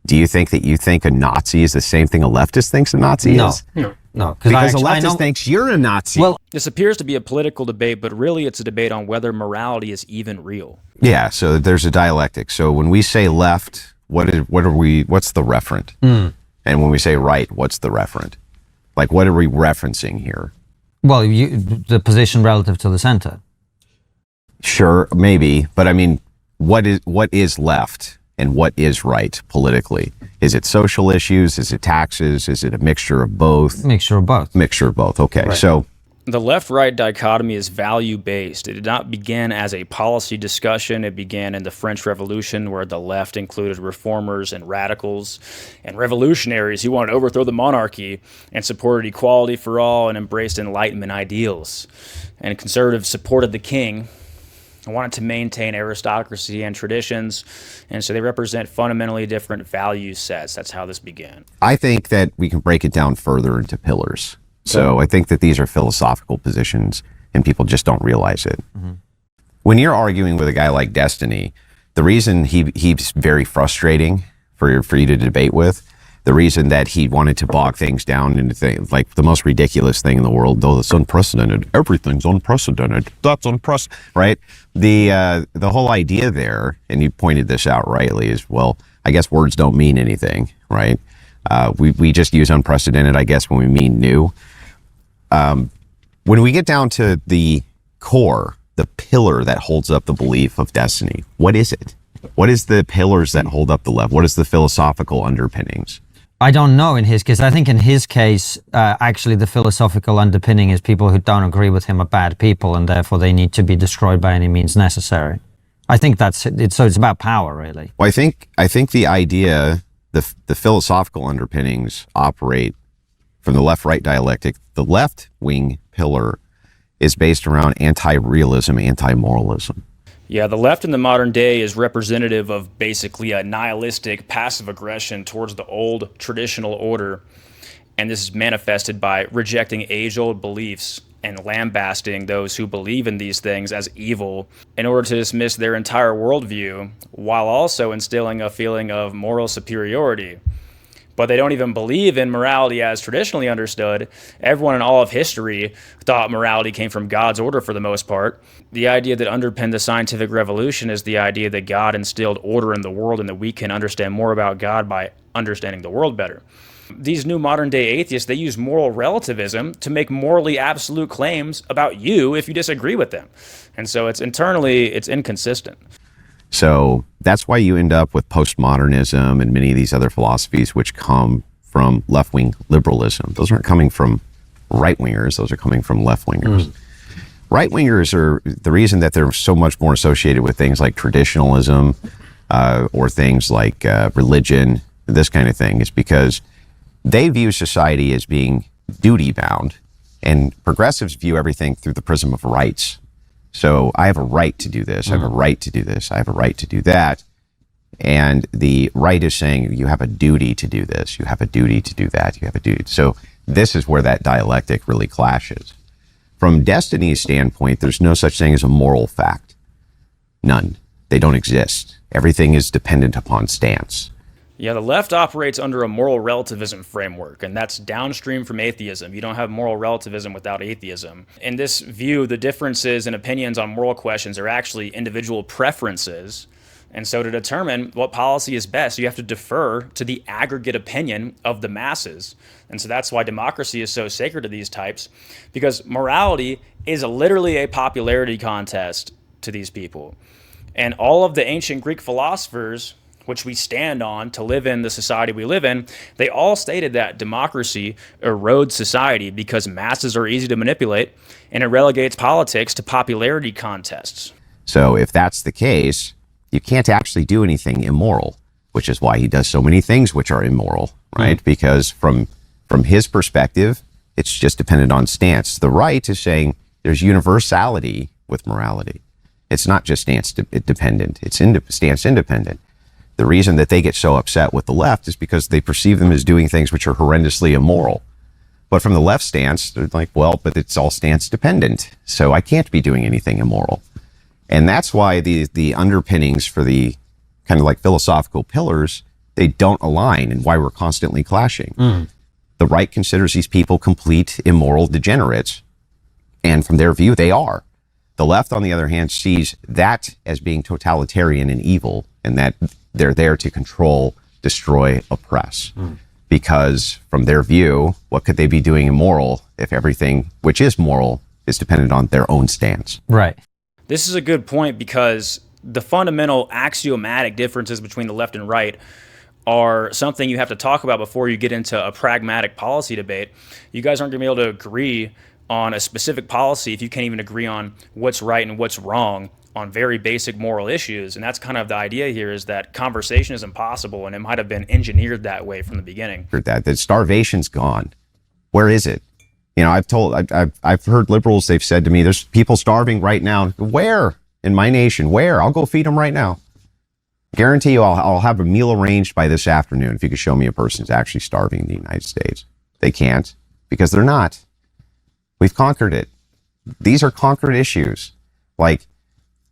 Do you think that you think a Nazi is the same thing a leftist thinks a Nazi is? No. Because a leftist thinks you're a Nazi. Well, This appears to be a political debate, but really it's a debate on whether morality is even real. yeah, so there's a dialectic. So when we say left, what's the referent? And when we say right, what's the referent? Like, what are we referencing here? well, the position relative to the center. Sure, maybe, but I mean, what is left and what is right politically? Is it social issues? Is it taxes? Is it a mixture of both? Mixture of both. Mixture of both. Okay, Right. so The left-right dichotomy is value-based. It did not begin as a policy discussion. It began in the French Revolution, where the left included reformers and radicals and revolutionaries who wanted to overthrow the monarchy and supported equality for all and embraced Enlightenment ideals. And conservatives supported the king and wanted to maintain aristocracy and traditions, and so they represent fundamentally different value sets. That's how this began. I think that we can break it down further into pillars. So I think that these are philosophical positions and people just don't realize it. When you're arguing with a guy like Destiny, the reason he's very frustrating for you to debate with, the reason that he wanted to bog things down into things like the most ridiculous thing in the world, though it's unprecedented, everything's unprecedented, that's unprecedented, right? The whole idea there, and you pointed this out rightly, is, well, I guess words don't mean anything, right? We just use unprecedented, I guess, when we mean new. When we get down to the core, the pillar that holds up the belief of Destiny, what is it? What is the pillars that hold up the left? What is the philosophical underpinnings? I don't know in his case. I think in his case, actually the philosophical underpinning is people who don't agree with him are bad people and therefore they need to be destroyed by any means necessary. I think that's it. So it's about power, really. Well, I think the idea, the philosophical underpinnings operate from the left-right dialectic. The left-wing pillar is based around anti-realism, anti-moralism. Yeah, the left in the modern day is representative of basically a nihilistic passive aggression towards the old traditional order. And this is manifested by rejecting age-old beliefs and lambasting those who believe in these things as evil in order to dismiss their entire worldview, while also instilling a feeling of moral superiority. But they don't even believe in morality as traditionally understood. Everyone in all of history thought morality came from God's order for the most part. The idea that underpinned the scientific revolution is the idea that God instilled order in the world and that we can understand more about God by understanding the world better. These new modern day atheists, they use moral relativism to make morally absolute claims about you if you disagree with them. And so it's inconsistent. So that's why you end up with postmodernism and many of these other philosophies which come from left-wing liberalism. Those aren't coming from right-wingers, those are coming from left-wingers. Right-wingers are, the reason that they're so much more associated with things like traditionalism or things like religion, this kind of thing, is because they view society as being duty-bound, and progressives view everything through the prism of rights. So I have a right to do this, I have a right to do this, I have a right to do that. And the right is saying you have a duty to do this, you have a duty to do that, you have a duty. So this is where that dialectic really clashes. From Destiny's standpoint, there's no such thing as a moral fact. None. They don't exist. Everything is dependent upon stance. Yeah, the left operates under a moral relativism framework, and that's downstream from atheism. You don't have moral relativism without atheism. In this view, the differences in opinions on moral questions are actually individual preferences. And so to determine what policy is best, you have to defer to the aggregate opinion of the masses. And so that's why democracy is so sacred to these types, because morality is literally a popularity contest to these people. And all of the ancient Greek philosophers, which we stand on to live in the society we live in, they all stated that democracy erodes society because masses are easy to manipulate, and it relegates politics to popularity contests. So if that's the case, you can't actually do anything immoral, which is why he does so many things which are immoral, right? Because from his perspective, it's just dependent on stance. The right is saying there's universality with morality. It's not just stance dependent, it's stance independent. The reason that they get so upset with the left is because they perceive them as doing things which are horrendously immoral. But from the left stance, they're like, well, but it's all stance dependent, so I can't be doing anything immoral. And that's why the underpinnings for the kind of like philosophical pillars They don't align, and why we're constantly clashing. The right considers these people complete immoral degenerates, and from their view, they are. The left, on the other hand, sees that as being totalitarian and evil, and that they're there to control, destroy, oppress. Because from their view, what could they be doing immoral if everything which is moral is dependent on their own stance? Right. This is a good point because the fundamental axiomatic differences between the left and right are something you have to talk about before you get into a pragmatic policy debate. You guys aren't going to be able to agree on a specific policy if you can't even agree on what's right and what's wrong on very basic moral issues. And that's kind of the idea here, is that conversation is impossible, and it might have been engineered that way from the beginning. That starvation's gone. Where is it? You know, I've heard liberals, they've said to me, there's people starving right now. Where? In my nation? Where? I'll go feed them right now. Guarantee you I'll have a meal arranged by this afternoon if you could show me a person who's actually starving in the United States. They can't, because they're not. We've conquered it. These are conquered issues. Like,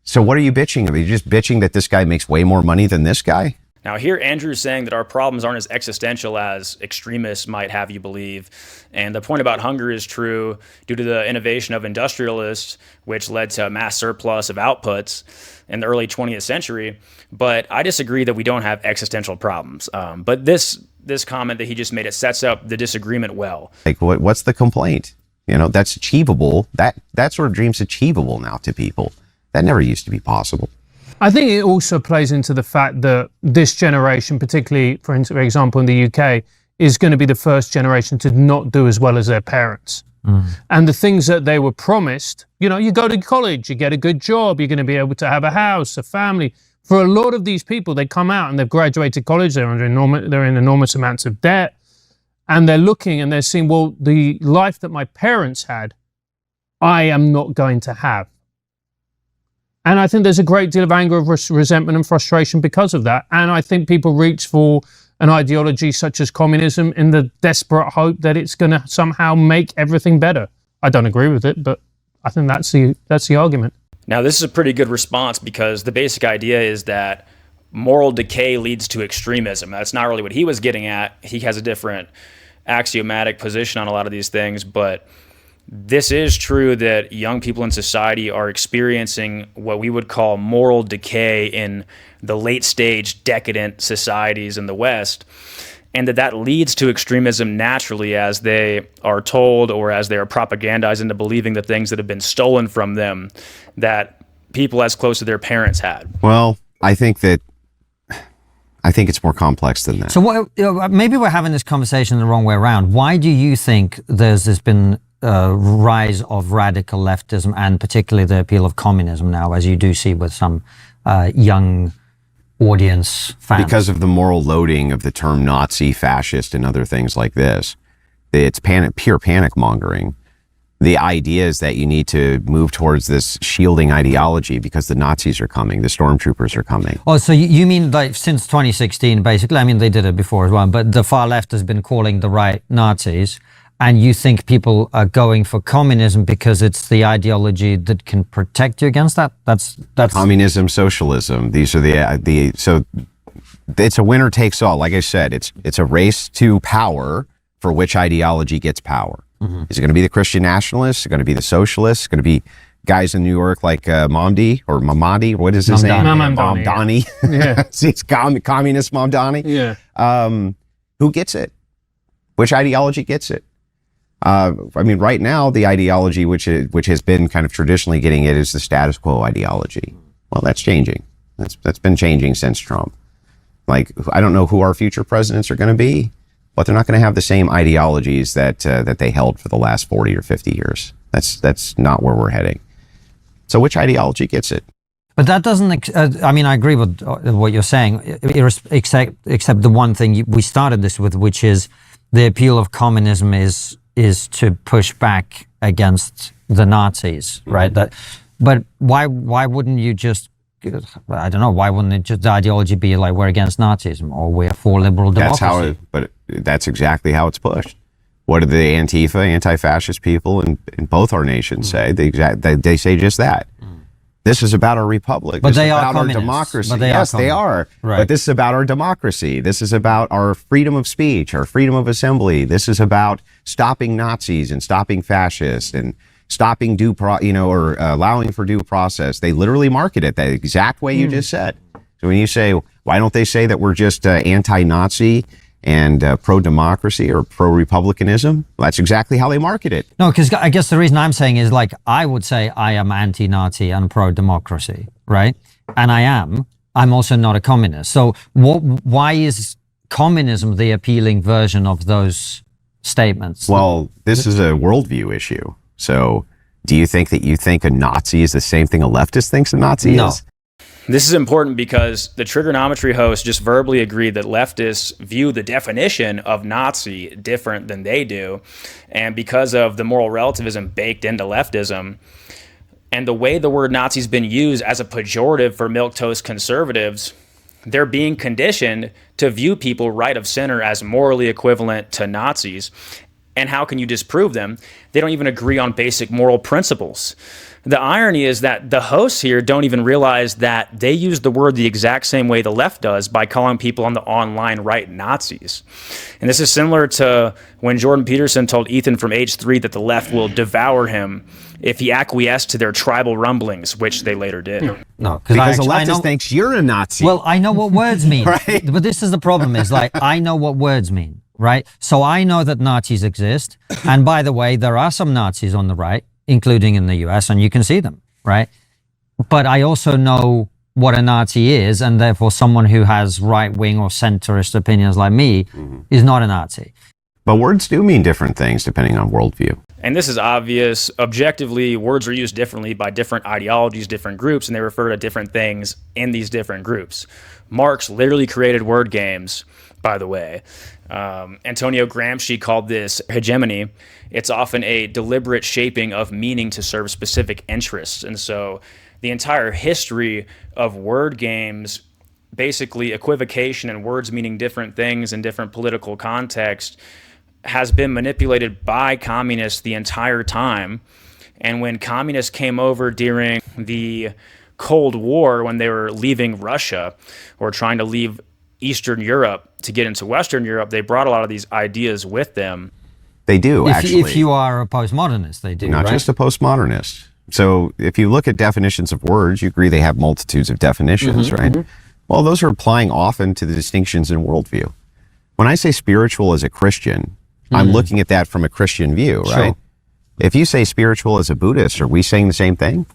so what are you bitching about? Are you just bitching that this guy makes way more money than this guy? Now, here Andrew's saying that our problems aren't as existential as extremists might have you believe. And the point about hunger is true due to the innovation of industrialists, which led to a mass surplus of outputs in the early 20th century. But I disagree that we don't have existential problems. But this comment that he just made, it sets up the disagreement well. Like, what's the complaint? You know, that's achievable. That sort of dream's achievable now to people. That never used to be possible. I think it also plays into the fact that this generation, particularly, for example, in the UK, is going to be the first generation to not do as well as their parents. And the things that they were promised, you know, you go to college, you get a good job, you're going to be able to have a house, a family. For a lot of these people, they come out and they've graduated college, they're in enormous amounts of debt, and they're looking and they're seeing, well, the life that my parents had, I am not going to have. And I think there's a great deal of anger, resentment and frustration because of that. And I think people reach for an ideology such as communism in the desperate hope that it's going to somehow make everything better. I don't agree with it, but I think that's the argument. Now, this is a pretty good response because the basic idea is that moral decay leads to extremism. That's not really what he was getting at. He has a different axiomatic position on a lot of these things, but this is true that young people in society are experiencing what we would call moral decay in the late stage decadent societies in the West, and that leads to extremism naturally as they are told or as they are propagandized into believing the things that have been stolen from them that people as close to their parents had. Well, I think it's more complex than that. So maybe we're having this conversation the wrong way around. Why do you think there's been rise of radical leftism and particularly the appeal of communism now, as you do see with some young audience fans? Because of the moral loading of the term Nazi, fascist, and other things like this. It's pure panic mongering. The idea is that you need to move towards this shielding ideology because the Nazis are coming, the stormtroopers are coming. Oh, so you mean like since 2016, basically? I mean, they did it before as well, but the far left has been calling the right Nazis. And you think people are going for communism because it's the ideology that can protect you against that? That's communism, socialism. These are so it's a winner takes all. Like I said, it's a race to power for which ideology gets power. Is it going to be the Christian nationalists? Is it going to be the socialists? Is it going to be guys in New York like Mamdi or Mamadi? What is his name? Mamdani. Yeah. It's communist Mamdani. Yeah. Who gets it? Which ideology gets it? I mean, right now, the ideology which has been kind of traditionally getting it is the status quo ideology. Well, that's changing. That's been changing since Trump. Like, I don't know who our future presidents are going to be, but they're not going to have the same ideologies that they held for the last 40 or 50 years. That's not where we're heading. So which ideology gets it? But that doesn't, I mean, I agree with what you're saying, except the one thing we started this with, which is the appeal of communism is to push back against the Nazis, right? But why wouldn't you just, I don't know, why wouldn't it just the ideology be like we're against Nazism or we're for liberal democracy? But that's exactly how it's pushed. What do the Antifa, anti-fascist people in both our nations say? They say just that. This is about our republic. But this they is are about our communists. democracy. But they Yes, are they communists. are. Right. But this is about our democracy. This is about our freedom of speech, our freedom of assembly. This is about stopping Nazis and stopping fascists and stopping or allowing for due process. They literally market it the exact way you just said. So when you say, why don't they say that we're just anti-Nazi and pro-democracy or pro-republicanism? Well, that's exactly how they market it. No, because I guess the reason I'm saying is, like, I would say I am anti-Nazi and pro-democracy, right? And I am. I'm also not a communist. So why is communism the appealing version of those statements? Well, this is a worldview issue. So do you think a Nazi is the same thing a leftist thinks a Nazi No. is? This is important because the Triggernometry host just verbally agreed that leftists view the definition of Nazi different than they do. And because of the moral relativism baked into leftism, and the way the word Nazi's been used as a pejorative for milquetoast conservatives, they're being conditioned to view people right of center as morally equivalent to Nazis. And how can you disprove them? They don't even agree on basic moral principles. The irony is that the hosts here don't even realize that they use the word the exact same way the left does by calling people on the online right Nazis. And this is similar to when Jordan Peterson told Ethan from age 3 that the left will devour him if he acquiesced to their tribal rumblings, which they later did. No, Because a leftist thinks you're a Nazi. Well, I know what words mean. Right. But this is the problem, is like, I know what words mean, right? So I know that Nazis exist. And by the way, there are some Nazis on the right, including in the US, and you can see them, right? But I also know what a Nazi is, and therefore someone who has right-wing or centrist opinions like me is not a Nazi. But words do mean different things depending on worldview. And this is obvious. Objectively, words are used differently by different ideologies, different groups, and they refer to different things in these different groups. Marx literally created word games, by the way. Antonio Gramsci called this hegemony. It's often a deliberate shaping of meaning to serve specific interests. And so the entire history of word games, basically equivocation and words meaning different things in different political contexts, has been manipulated by communists the entire time. And when communists came over during the Cold War, when they were leaving Russia or trying to leave Eastern Europe to get into Western Europe, they brought a lot of these ideas with them. They do, actually. If you are a postmodernist, they do, Not right? just a postmodernist. So if you look at definitions of words, you agree they have multitudes of definitions, right? Well, those are applying often to the distinctions in worldview. When I say spiritual as a Christian, I'm looking at that from a Christian view, right? Sure. If you say spiritual as a Buddhist, are we saying the same thing?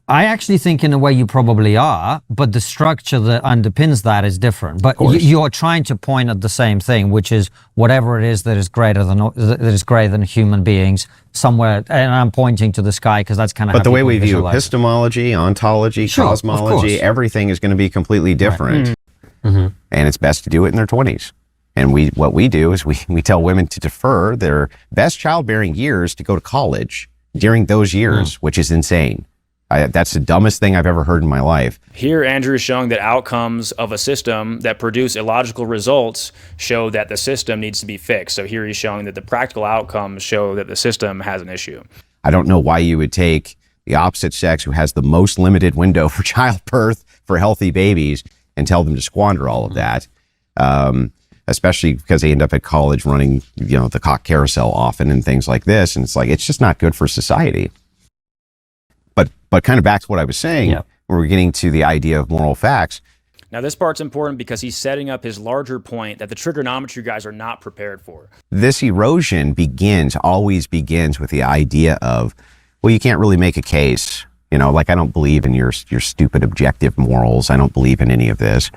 I actually think in a way you probably are, but the structure that underpins that is different. But you're trying to point at the same thing, which is whatever it is that is greater than human beings somewhere. And I'm pointing to the sky because that's kind of. But the way we view epistemology, ontology, Sure, of cosmology, course. everything is going to be completely different. And it's best to do it in their 20s. And what we do is we tell women to defer their best childbearing years to go to college during those years, which is insane. That's the dumbest thing I've ever heard in my life. Here, Andrew is showing that outcomes of a system that produce illogical results show that the system needs to be fixed. So here he's showing that the practical outcomes show that the system has an issue. I don't know why you would take the opposite sex who has the most limited window for childbirth for healthy babies and tell them to squander all of that. Especially because they end up at college running, the cock carousel often and things like this. And it's like, it's just not good for society. But kind of back to what I was saying, when we're getting to the idea of moral facts. Now, this part's important because he's setting up his larger point that the Triggernometry guys are not prepared for. This erosion always begins with the idea of, well, you can't really make a case. Like, I don't believe in your stupid objective morals. I don't believe in any of this.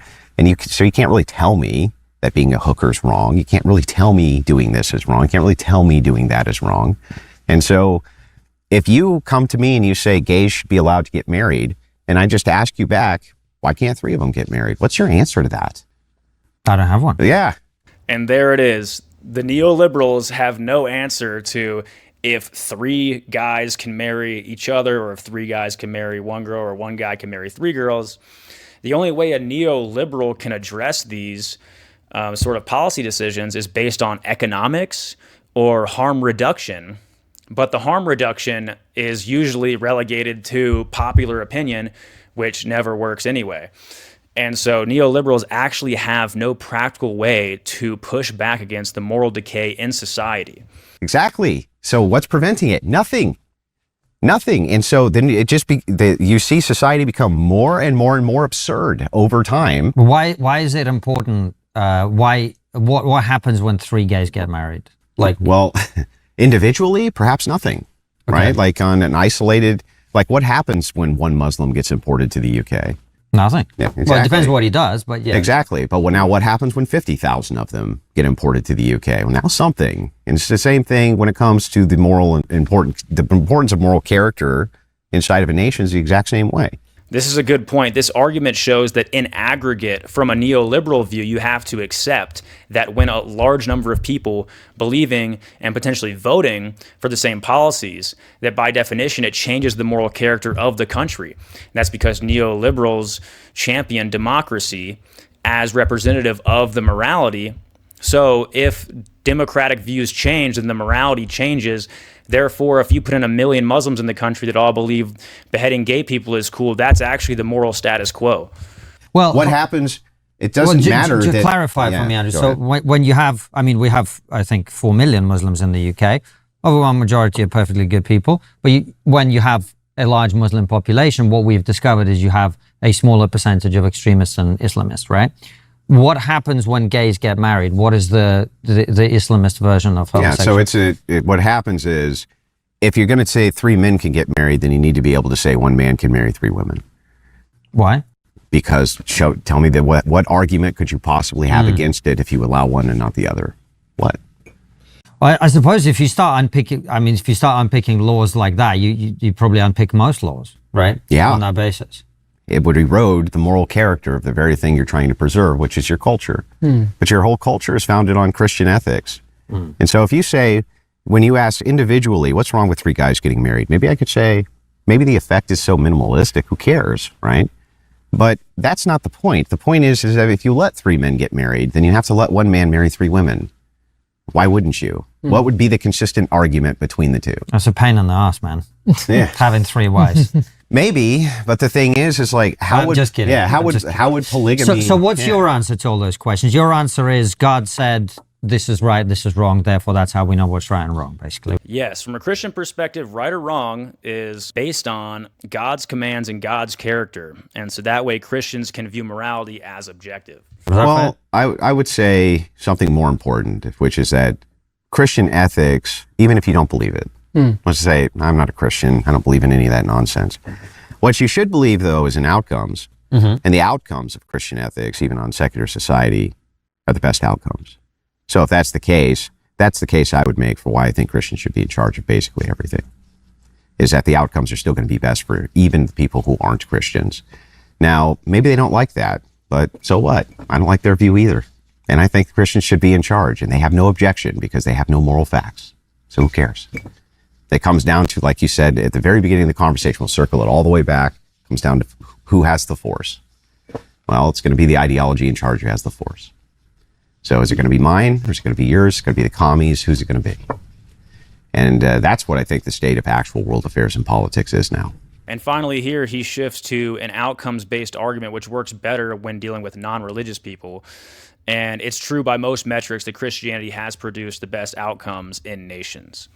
So you can't really tell me that being a hooker's wrong. You can't really tell me doing this is wrong. You can't really tell me doing that is wrong. And so if you come to me and you say gays should be allowed to get married, and I just ask you back, why can't 3 of them get married? What's your answer to that? I don't have one. Yeah. And there it is. The neoliberals have no answer to if 3 guys can marry each other, or if 3 guys can marry 1 girl, or 1 guy can marry 3 girls. The only way a neoliberal can address these sort of policy decisions is based on economics or harm reduction. But the harm reduction is usually relegated to popular opinion, which never works anyway. And so neoliberals actually have no practical way to push back against the moral decay in society. Exactly. So what's preventing it? Nothing. Nothing. And so then it just you see society become more and more and more absurd over time. Why is it important? What happens when 3 gays get married? Like, well, individually, perhaps nothing, right? Like on an isolated, like what happens when one Muslim gets imported to the UK? Nothing. Yeah, exactly. Well, it depends what he does, but yeah. Exactly. But now what happens when 50,000 of them get imported to the UK? Well, now something. And it's the same thing when it comes to the importance of moral character inside of a nation is the exact same way. This is a good point. This argument shows that in aggregate, from a neoliberal view, you have to accept that when a large number of people believing and potentially voting for the same policies, that by definition, it changes the moral character of the country. And that's because neoliberals champion democracy as representative of the morality. So if democratic views change, then the morality changes. Therefore, if you put in 1 million Muslims in the country that all believe beheading gay people is cool, that's actually the moral status quo. Well, what happens? It doesn't matter. To clarify for me, Andrew. So when you have, I mean, we have, I think, 4 million Muslims in the UK. Overwhelming majority are perfectly good people. But when you have a large Muslim population, what we've discovered is you have a smaller percentage of extremists and Islamists, right? What happens when gays get married? What is the Islamist version of homosexuality? Yeah, so what happens is, if you're going to say 3 men can get married, then you need to be able to say 1 man can marry 3 women. Why? Because tell me what argument could you possibly have against it if you allow one and not the other? What? Well, I suppose if you start unpicking laws like that, you probably unpick most laws, right? Yeah. On that basis. It would erode the moral character of the very thing you're trying to preserve, which is your culture. But your whole culture is founded on Christian ethics. And so if you say, when you ask individually, what's wrong with 3 guys getting married? Maybe I could say, maybe the effect is so minimalistic, who cares, right? But that's not the point. The point is that if you let 3 men get married, then you have to let 1 man marry 3 women. Why wouldn't you? What would be the consistent argument between the two? That's a pain in the ass, man. Yeah. Having 3 wives. Maybe, but the thing is like, how would just kidding. Yeah, how would polygamy? So what's your answer to all those questions? Your answer is God said this is right, this is wrong, therefore that's how we know what's right and wrong, basically. Yes, from a Christian perspective, right or wrong is based on God's commands and God's character. And so that way Christians can view morality as objective. Well, I would say something more important, which is that Christian ethics, even if you don't believe it, let's say, I'm not a Christian, I don't believe in any of that nonsense. What you should believe, though, is in outcomes. And the outcomes of Christian ethics, even on secular society, are the best outcomes. So if that's the case I would make for why I think Christians should be in charge of basically everything, is that the outcomes are still going to be best for even the people who aren't Christians. Now, maybe they don't like that, but so what? I don't like their view either. And I think Christians should be in charge, and they have no objection because they have no moral facts. So who cares? It comes down to, like you said, at the very beginning of the conversation, we'll circle it all the way back, comes down to who has the force. Well, it's going to be the ideology in charge who has the force. So is it going to be mine, or is it going to be yours? Is it going to be the commies? Who's it going to be? And that's what I think the state of actual world affairs and politics is now. And finally here, he shifts to an outcomes-based argument, which works better when dealing with non-religious people. And it's true by most metrics that Christianity has produced the best outcomes in nations.